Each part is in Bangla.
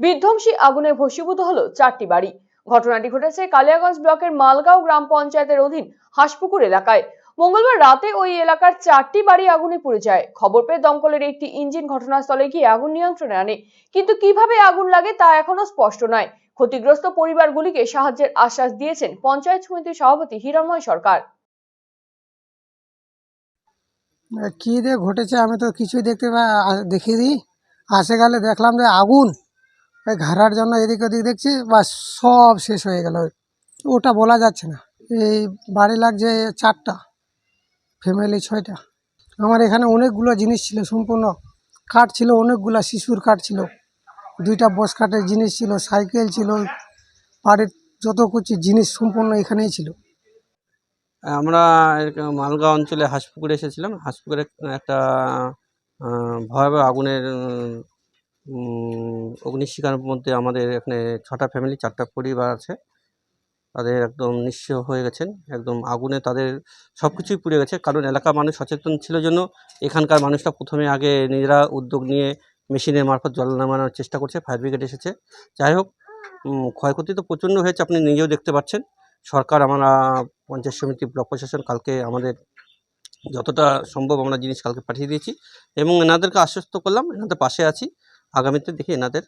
বিধ্বংসী আগুনে ভস্মীভূত হলো 4টি বাড়ি। ঘটনাটি ঘটেছে কালিয়াগঞ্জ ব্লকের মালগাঁও গ্রাম পঞ্চায়েতের অধীন হাঁসপুকুর এলাকায়। মঙ্গলবার রাতে ওই এলাকার 4টি বাড়ি আগুনে পুড়ে যায়। খবর পেয়ে দমকলের একটি ইঞ্জিন ঘটনাস্থলে গিয়ে আগুন নিয়ন্ত্রণে আনে, কিন্তু কিভাবে আগুন লাগে তা এখনো স্পষ্ট নয়। ক্ষতিগ্রস্ত পরিবারগুলিকে সাহায্যের আশ্বাস দিয়েছেন পঞ্চায়েত সমিতির সভাপতি হিরণময় সরকার। কি দিয়ে ঘটেছে আমি তো কিছুই দেখিনি। আসে গেলে দেখলাম যে আগুন ওই ঘাড়ার জন্য এদিক ওদিক দেখছি, বা সব শেষ হয়ে গেল। ওটা বলা যাচ্ছে না। এই বাড়ি লাগছে 4টা, ফ্যামিলি 6টা। আমার এখানে অনেকগুলো জিনিস ছিল, সম্পূর্ণ কাঠ ছিল, অনেকগুলো শিশুর কাঠ ছিল, 2টা বস কাঠের জিনিস ছিল, সাইকেল ছিল, বাড়ির যত কিছু জিনিস সম্পূর্ণ এখানেই ছিল। আমরা মালগাঁও অঞ্চলে হাঁসপুকুরে এসেছিলাম। হাঁসপুকুরে একটা ভয়াবহ আগুনের অগ্নিশিখার মধ্যে আমাদের এখানে 6টা ফ্যামিলি, 4টা পরিবার আছে। তাদের একদম নিঃস্ব হয়ে গেছেন। একদম আগুনে তাদের সব কিছুই পুড়ে গেছে। কারণ এলাকার মানুষ সচেতন ছিল জন্য এখানকার মানুষরা প্রথমে আগে নিজেরা উদ্যোগ নিয়ে মেশিনের মারফত জল নামানোর চেষ্টা করছে। ফায়ার ব্রিগেড এসেছে। যাই হোক, ক্ষয়ক্ষতি তো প্রচণ্ড হয়েছে, আপনি নিজেও দেখতে পাচ্ছেন। সরকার, আমরা পঞ্চায়েত সমিতি, ব্লক প্রশাসন কালকে আমাদের যতটা সম্ভব আমরা জিনিস কালকে পাঠিয়ে দিয়েছি এবং এনাদেরকে আশ্বস্ত করলাম এনাদের পাশে আছি। আগামীতে দেখি এনাদের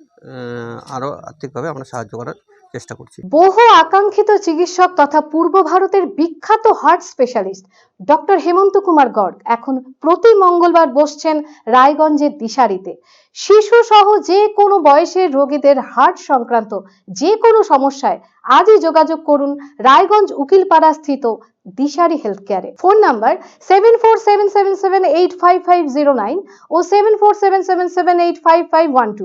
আরও আর্থিকভাবে আমরা সাহায্য করার চেষ্টা করছি। বহু আকাঙ্ক্ষিত চিকিৎসক তথা পূর্ব ভারতের বিখ্যাত হার্ট স্পেশালিস্ট ডক্টর হেমন্ত কুমার গর্গ এখন প্রতি মঙ্গলবার বসছেন রায়গঞ্জের দিশারিতে। শিশু সহ যে কোনো বয়সের রোগীদের হার্ট সংক্রান্ত যে কোনো সমস্যায় আজই যোগাযোগ করুন রায়গঞ্জ উকিলপাড়া স্থিত দিশারি হেলথ কেয়ারে। ফোন নাম্বার 7477785509 ও 7477785512।